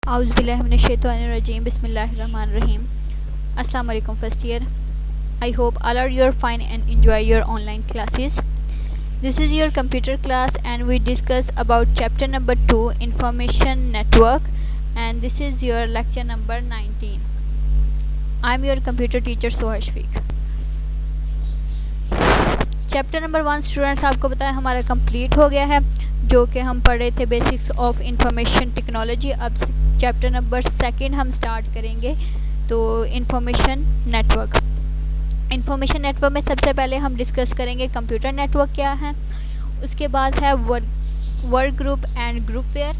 Auzubillahiminash-shaytanir-rajim. Bismillahir-rahmanir-rahim. Assalamu alaikum first year. I hope all are you fine and enjoy your online classes. This is your computer class and we discuss about chapter number 2 information network, and this is your lecture number 19. I am your computer teacher Sohashfiq. Chapter number 1 students आपको पता है हमारा complete हो गया है, जो कि हम पढ़ रहे थे बेसिक्स ऑफ इंफॉर्मेशन टेक्नोलॉजी। अब चैप्टर नंबर 2 हम स्टार्ट करेंगे। तो इंफॉर्मेशन नेटवर्क में सबसे पहले हम डिस्कस करेंगे कंप्यूटर नेटवर्क क्या है, उसके बाद है वर्क ग्रुप एंड ग्रुपवेयर,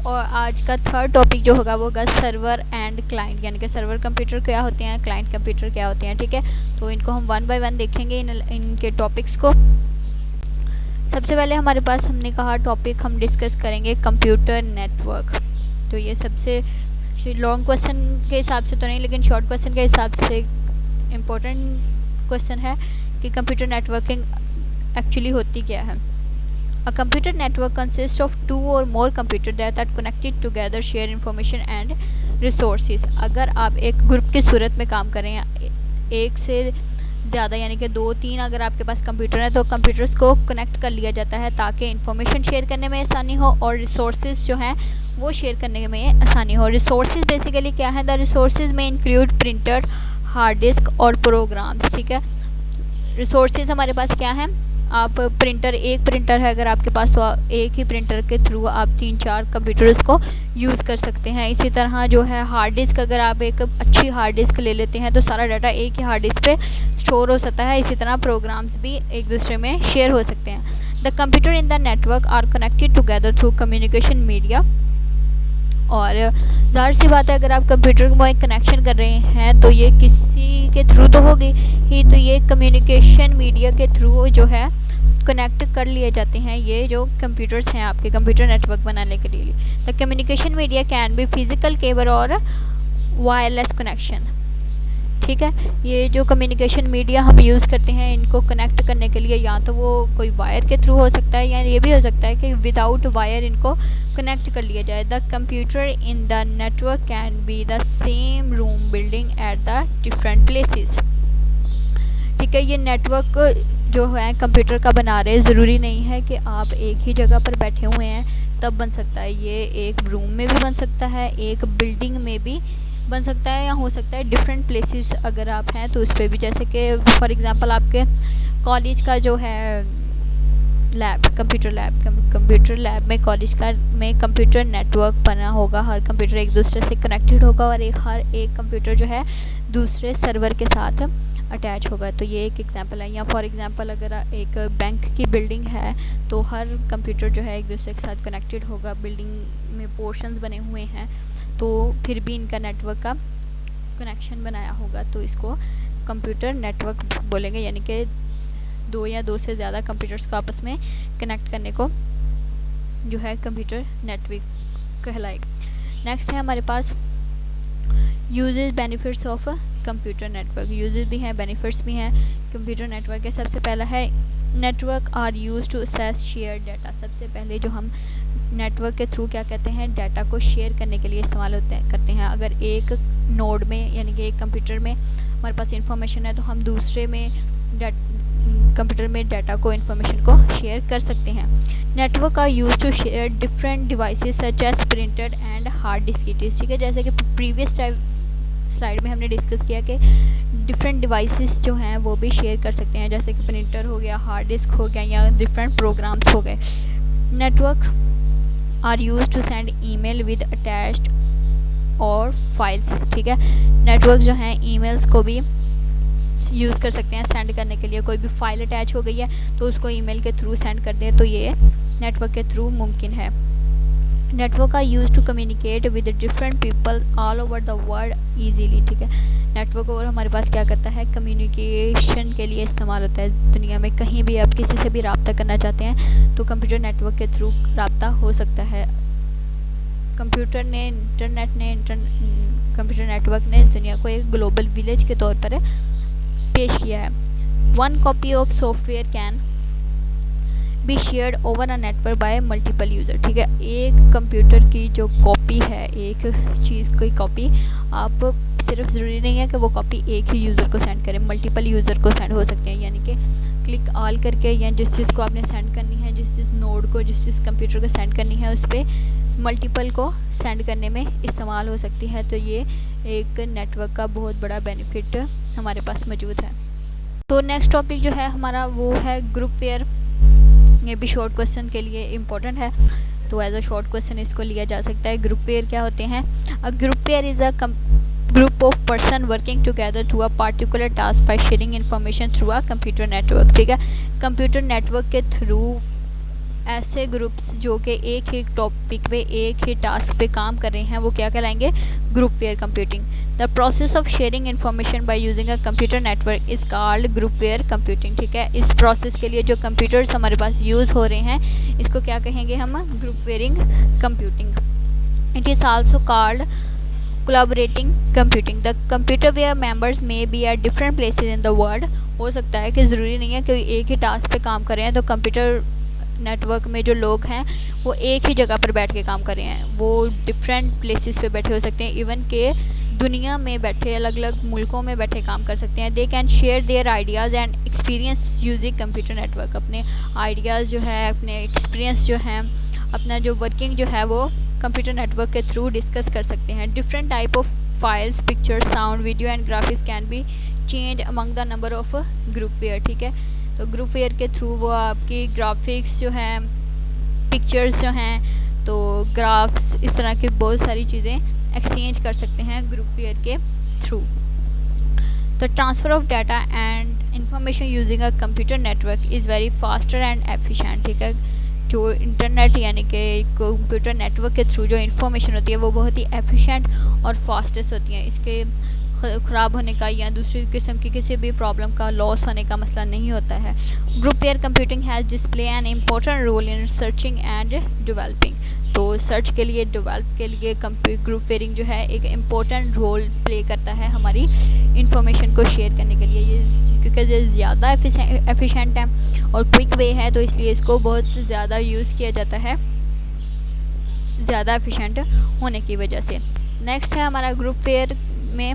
और आज का थर्ड टॉपिक जो होगा वो होगा सर्वर एंड क्लाइंट, यानी कि सर्वर कंप्यूटर क्या होते हैं, क्लाइंट कंप्यूटर क्या होते हैं। ठीक है, तो इनको हम 1 बाय 1 देखेंगे इनके टॉपिक्स को। सबसे पहले हमारे पास हमने कहा टॉपिक हम डिस्कस करेंगे कंप्यूटर नेटवर्क। तो ये सबसे लॉन्ग क्वेश्चन के हिसाब से तो नहीं, लेकिन शॉर्ट क्वेश्चन के हिसाब से इम्पोर्टेंट क्वेश्चन है कि कंप्यूटर नेटवर्किंग एक्चुअली होती क्या है। A computer network consists of 2 or more computers that are connected together, share information and resources। अगर आप एक ग्रुप की सूरत में काम करें, एक से ज़्यादा यानी कि 2-3 अगर आपके पास कंप्यूटर है तो कंप्यूटर्स को कनेक्ट कर लिया जाता है ताकि इंफॉर्मेशन शेयर करने में आसानी हो और रिसोर्सेज जो हैं वो शेयर करने में आसानी हो। रिसोर्सेज बेसिकली क्या है, द रिसोर्सेज में इंक्लूड प्रिंटर, हार्ड डिस्क और प्रोग्राम्स। ठीक है, रिसोर्सेज हमारे पास क्या है, आप एक प्रिंटर है अगर आपके पास तो एक ही प्रिंटर के थ्रू आप 3-4 कंप्यूटर्स को यूज़ कर सकते हैं। इसी तरह जो है हार्ड डिस्क, अगर आप एक अच्छी हार्ड डिस्क ले लेते हैं तो सारा डाटा एक ही हार्ड डिस्क पे स्टोर हो सकता है। इसी तरह प्रोग्राम्स भी एक दूसरे में शेयर हो सकते हैं। The computer in the network are connected together through communication media. और ज़ाहिर सी बात है अगर आप कंप्यूटर में कनेक्शन कर रहे हैं तो ये किसी के थ्रू तो होगी ही, तो ये कम्युनिकेशन मीडिया के थ्रू जो है कनेक्ट कर लिए जाते हैं ये जो कंप्यूटर्स हैं आपके कंप्यूटर नेटवर्क बनाने के लिए। The communication media can be physical cable और वायरलेस कनेक्शन। ठीक है, ये जो कम्युनिकेशन मीडिया हम यूज़ करते हैं इनको कनेक्ट करने के लिए या तो वो कोई वायर के थ्रू हो सकता है या ये भी हो सकता है कि विदाउट वायर इनको कनेक्ट कर लिया जाए। The computer in the network can be the same room building at the different places. ठीक है, ये नेटवर्क जो है कंप्यूटर का बना रहे, ज़रूरी नहीं है कि आप एक ही जगह पर बैठे हुए हैं तब बन सकता है। ये एक रूम में भी बन सकता है, एक बिल्डिंग में भी बन सकता है, या हो सकता है डिफरेंट प्लेसेस अगर आप हैं तो उस पर भी। जैसे कि फॉर एग्जांपल आपके कॉलेज का जो है लैब, कंप्यूटर लैब में कॉलेज का में कंप्यूटर नेटवर्क बना होगा, हर कंप्यूटर एक दूसरे से कनेक्टेड होगा और हर एक कंप्यूटर जो है दूसरे सर्वर के साथ अटैच होगा। तो ये एक एग्जांपल है। या फॉर एग्जांपल अगर एक बैंक की बिल्डिंग है तो हर कंप्यूटर जो है एक दूसरे के साथ कनेक्टेड होगा, बिल्डिंग में पोर्शंस बने हुए हैं तो फिर भी इनका नेटवर्क का कनेक्शन बनाया होगा, तो इसको कंप्यूटर नेटवर्क बोलेंगे, यानी कि 2 या 2 से ज़्यादा कंप्यूटर्स को आपस में कनेक्ट करने को जो है कंप्यूटर नेटवर्क कहलाएगा। नेक्स्ट है हमारे पास uses benefits of computer network. Uses भी हैं, बेनिफिट्स भी हैं कंप्यूटर नेटवर्क के। सबसे पहला है network are use to access share data. सबसे पहले जो हम नेटवर्क के थ्रू क्या कहते हैं, डाटा को शेयर करने के लिए इस्तेमाल करते हैं। अगर एक नोड में यानी कि एक कंप्यूटर में हमारे पास इंफॉर्मेशन है तो हम दूसरे में कंप्यूटर में डाटा को इंफॉर्मेशन को शेयर कर सकते हैं। Network are use to share different devices such as printed and hard disk. ठीक है, जैसे कि प्रीवियस स्लाइड में हमने डिस्कस किया कि डिफरेंट डिवाइसेस जो हैं वो भी शेयर कर सकते हैं, जैसे कि प्रिंटर हो गया, हार्ड डिस्क हो गया या डिफरेंट प्रोग्राम्स हो गए। Network are use to send email with attached और फाइल्स। ठीक है, नेटवर्क जो हैं ईमेल्स को भी यूज़ कर सकते हैं सेंड करने के लिए। कोई भी फाइल अटैच हो गई है तो उसको ईमेल के थ्रू सेंड कर दें, तो ये नेटवर्क के थ्रू मुमकिन है। Network are use to communicate with different people all over the world easily. ठीक है, नेटवर्क और हमारे पास क्या करता है, कम्युनिकेशन के लिए इस्तेमाल होता है। दुनिया में कहीं भी आप किसी से भी रब्ता करना चाहते हैं तो कंप्यूटर नेटवर्क के थ्रू रब्ता हो सकता है। कंप्यूटर नेटवर्क ने दुनिया को एक ग्लोबल विलेज के तौर पर पेश किया है। 1 copy of software can be shared over a network bye multiple user. ठीक है, एक कंप्यूटर की जो कॉपी है, एक चीज़ की कॉपी, आप सिर्फ ज़रूरी नहीं है कि वो कॉपी एक ही यूज़र को सेंड करें, मल्टीपल यूज़र को सेंड हो सकते हैं। यानी कि क्लिक ऑल करके या जिस चीज़ को आपने सेंड करनी है, जिस चीज़ नोड को, जिस चीज़ कंप्यूटर को सेंड करनी है, उस पर मल्टीपल को सेंड करने में इस्तेमाल हो सकती है। तो ये एक नेटवर्क का बहुत बड़ा बेनिफिट हमारे पास मौजूद है। तो नेक्स्ट टॉपिक जो है हमारा वो है ग्रुप पेयर। ये भी शॉर्ट क्वेश्चन के लिए इम्पोर्टेंट है, तो एज अ शॉर्ट क्वेश्चन इसको लिया जा सकता है। ग्रुप पेयर क्या होते हैं? A group pair is a group of person working together to a particular task by sharing information through a computer network। ठीक है, कंप्यूटर नेटवर्क के थ्रू ऐसे ग्रुप्स जो कि एक ही टॉपिक पे, एक ही टास्क पे काम कर रहे हैं, वो क्या कहलाएंगे? Group pair computing. The process of sharing information by using a computer network is called group pair computing. ठीक है, इस प्रोसेस के लिए जो कंप्यूटर्स हमारे पास यूज़ हो रहे हैं, इसको क्या कहेंगे हम? Group pairing computing. It is also called collaborating computing। the computer where members may be at different places in the world। हो सकता है कि ज़रूरी नहीं है कि एक ही टास्क पे काम कर रहे हैं, तो कंप्यूटर नेटवर्क में जो लोग हैं वो एक ही जगह पर बैठ के काम कर रहे हैं, वो डिफरेंट प्लेसेस पे बैठे हो सकते हैं, इवन के दुनिया में बैठे, अलग अलग मुल्कों में बैठे काम कर सकते हैं। They can share their ideas and experience using computer network. अपने आइडियाज़ जो है, अपने एक्सपीरियंस जो है, अपना जो वर्किंग जो है, वो कंप्यूटर नेटवर्क के थ्रू डिस्कस कर सकते हैं। Different type of files, pictures, sound, video and graphics can be change among the number of group pair. ठीक है, तो ग्रुप पेयर के थ्रू वो आपकी ग्राफिक्स जो हैं, पिक्चर्स जो हैं, तो ग्राफ्स, इस तरह की बहुत सारी चीज़ें एक्सचेंज कर सकते हैं ग्रुप पेयर के through. The transfer of data and information using a computer network is very faster and efficient. ठीक है, जो इंटरनेट यानी कि कंप्यूटर नेटवर्क के थ्रू जो इन्फॉर्मेशन होती है वो बहुत ही एफिशिएंट और फास्टेस्ट होती है। इसके ख़राब होने का या दूसरी किस्म की किसी भी प्रॉब्लम का लॉस होने का मसला नहीं होता है। Group pair computing has display an important role in searching and developing. तो सर्च के लिए, डेवलप के लिए ग्रुप पेयरिंग जो है एक इम्पोर्टेंट रोल प्ले करता है हमारी इंफॉर्मेशन को शेयर करने के लिए। ये क्योंकि ये ज़्यादा एफिशिएंट है और क्विक वे है, तो इसलिए इसको बहुत ज़्यादा यूज़ किया जाता है, ज़्यादा एफिशिएंट होने की वजह से। नेक्स्ट है हमारा ग्रुप पेयर में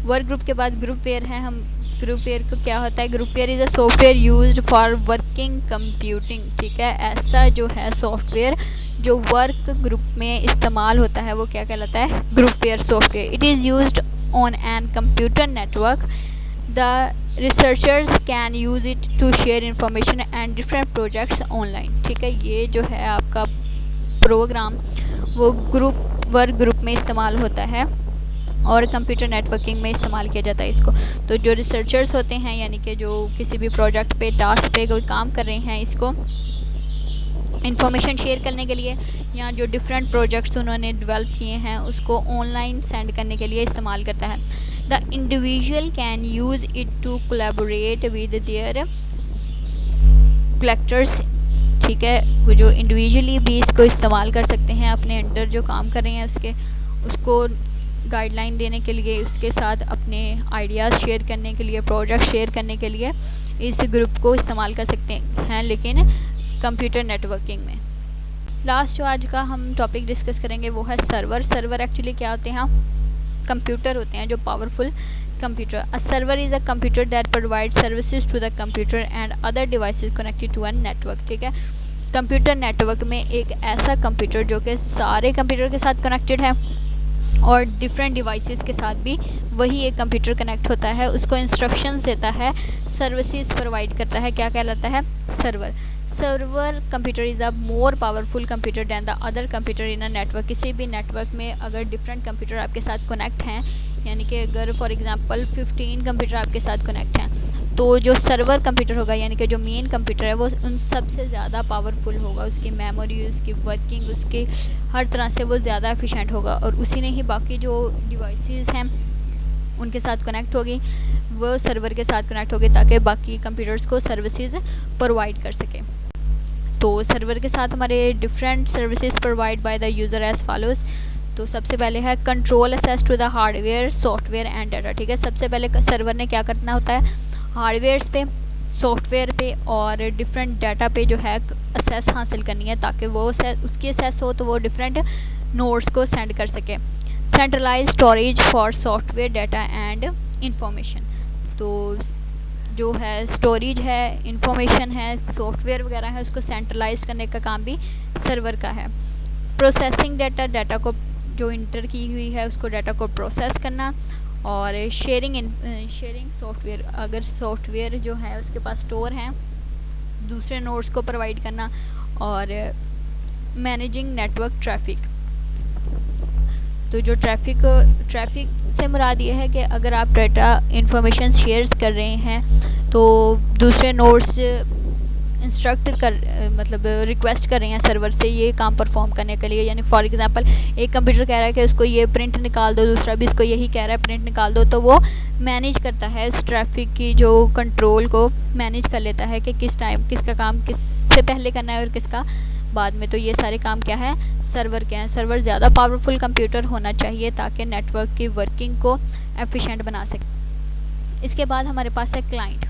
वर्क ग्रुप के बाद ग्रुप पेयर है। हम ग्रुप पेयर को क्या होता है? Group pair is a software used for working computing. ठीक है, ऐसा जो है सॉफ्टवेयर जो वर्क ग्रुप में इस्तेमाल होता है, वो क्या कहलाता है? Group pair software. It is used on an computer network. The researchers can use it to share information and different projects online. ठीक है, ये जो है आपका प्रोग्राम वो वर्क ग्रुप में इस्तेमाल होता है और कंप्यूटर नेटवर्किंग में इस्तेमाल किया जाता है इसको। तो जो रिसर्चर्स होते हैं, यानी कि जो किसी भी प्रोजेक्ट पे, टास्क पे कोई काम कर रहे हैं, इसको इंफॉर्मेशन शेयर करने के लिए या जो डिफरेंट प्रोजेक्ट्स उन्होंने डेवलप किए हैं उसको ऑनलाइन सेंड करने के लिए इस्तेमाल करता है। The individual can use it to collaborate with their collectors. ठीक है, वो जो इंडिविजुअली भी इसको इस्तेमाल कर सकते हैं, अपने अंडर जो काम कर रहे हैं उसको गाइडलाइन देने के लिए, उसके साथ अपने आइडियाज़ शेयर करने के लिए, प्रोजेक्ट शेयर करने के लिए इस ग्रुप को इस्तेमाल कर सकते हैं, लेकिन कंप्यूटर नेटवर्किंग में। लास्ट जो आज का हम टॉपिक डिस्कस करेंगे वो है सर्वर। सर्वर एक्चुअली क्या होते हैं? कंप्यूटर होते हैं जो powerful computer. A server is a computer that provide services to the computer and other devices connected to a network. ठीक है, कंप्यूटर नेटवर्क में एक ऐसा कंप्यूटर जो कि सारे कंप्यूटर के साथ कनेक्टेड है और डिफरेंट डिवाइसेस के साथ भी वही एक कंप्यूटर कनेक्ट होता है, उसको इंस्ट्रक्शंस देता है, सर्विसेज प्रोवाइड करता है। क्या कहलाता है? Server. Server computer is a more powerful computer than the other computer in a network. किसी भी नेटवर्क में अगर डिफरेंट कंप्यूटर आपके साथ कनेक्ट हैं, यानी कि अगर फॉर एग्जांपल 15 कंप्यूटर आपके साथ कनेक्ट हैं, तो जो सर्वर कंप्यूटर होगा, यानी कि जो मेन कंप्यूटर है, वो उन सबसे ज़्यादा पावरफुल होगा। उसकी मेमोरी, उसकी वर्किंग, उसकी हर तरह से वो ज़्यादा एफिशिएंट होगा और उसी ने ही बाकी जो डिवाइसेस हैं उनके साथ कनेक्ट होगी, वो सर्वर के साथ कनेक्ट होगी ताकि बाकी कंप्यूटर्स को सर्विसेज प्रोवाइड कर सके। तो सर्वर के साथ हमारे different services provide by the user as follows. तो सबसे पहले है control access to the hardware, software and data. ठीक है, सबसे पहले सर्वर ने क्या करना होता है? हार्डवेयर्स पे, सॉफ्टवेयर पे और डिफरेंट डाटा पे जो है असेस हासिल करनी है, ताकि वो उसकी असेस हो तो वो डिफरेंट नोड्स को सेंड कर सके। Centralize storage for software data and information, तो जो है स्टोरेज है, इंफॉर्मेशन है, सॉफ्टवेयर वगैरह है, उसको सेंट्रलाइज करने का काम भी सर्वर का है। प्रोसेसिंग डाटा को जो इंटर की हुई है उसको डाटा को प्रोसेस करना, और शेयरिंग सॉफ्टवेयर, अगर सॉफ्टवेयर जो है उसके पास स्टोर हैं दूसरे नोड्स को प्रोवाइड करना, और मैनेजिंग नेटवर्क ट्रैफिक। तो जो ट्रैफिक से मुराद ये है कि अगर आप डाटा इंफॉर्मेशन शेयर कर रहे हैं तो दूसरे नोड्स मतलब रिक्वेस्ट कर रहे हैं सर्वर से ये काम परफॉर्म करने के लिए। यानी फॉर एग्जांपल एक कंप्यूटर कह रहा है कि उसको ये प्रिंट निकाल दो, दूसरा भी इसको यही कह रहा है प्रिंट निकाल दो, तो वो मैनेज करता है इस ट्रैफिक की जो कंट्रोल को मैनेज कर लेता है कि किस टाइम किसका काम किससे पहले करना है और किसका बाद में। तो ये सारे काम क्या है, सर्वर के हैं। सर्वर ज़्यादा पावरफुल कंप्यूटर होना चाहिए ताकि नेटवर्क की वर्किंग को एफिशिएंट बना सके। इसके बाद हमारे पास है client.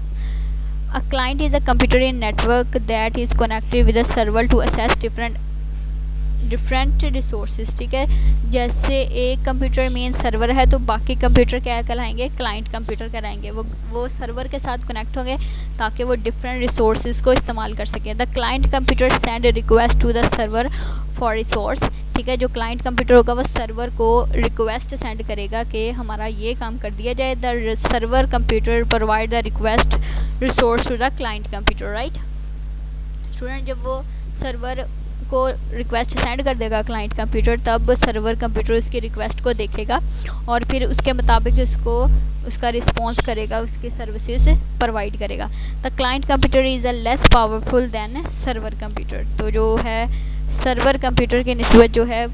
A client is a computer in network that is connected with a server to access different resources। ठीक है, जैसे एक कंप्यूटर मेन सर्वर है तो बाकी कंप्यूटर क्या कहलाएंगे, क्लाइंट कंप्यूटर कहलाएंगे। वो सर्वर के साथ कनेक्ट होंगे ताकि वो डिफरेंट रिसोर्सेज को इस्तेमाल कर सकें। The client computer send request to the server for resource. ठीक है, जो क्लाइंट कंप्यूटर होगा वो सर्वर को रिक्वेस्ट सेंड करेगा कि हमारा ये काम कर दिया जाए। The server computer provide the request resource to the client computer. Right student, जब वो सर्वर को रिक्वेस्ट सेंड कर देगा क्लाइंट कंप्यूटर, तब सर्वर कंप्यूटर उसकी रिक्वेस्ट को देखेगा और फिर उसके मुताबिक उसका रिस्पॉन्स करेगा, उसकी सर्विसेज प्रोवाइड करेगा। The client computer is a less powerful than server computer. तो जो है सर्वर कंप्यूटर की निस्बत जो है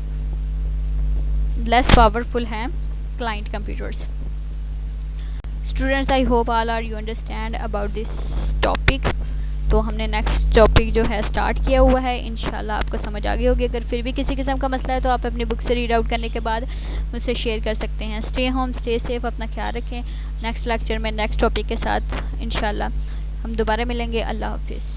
लेस पावरफुल हैं client computers. Students, I hope all are you understand about this topic. तो हमने नेक्स्ट टॉपिक जो है स्टार्ट किया हुआ है, इंशाल्लाह आपको समझ आ गई होगी। अगर फिर भी किसी किस्म का मसला है तो आप अपनी बुक से रीड आउट करने के बाद मुझसे शेयर कर सकते हैं। स्टे होम, स्टे सेफ, अपना ख्याल रखें। नेक्स्ट लेक्चर में नेक्स्ट टॉपिक के साथ इंशाल्लाह हम दोबारा मिलेंगे। अल्लाह हाफिज़।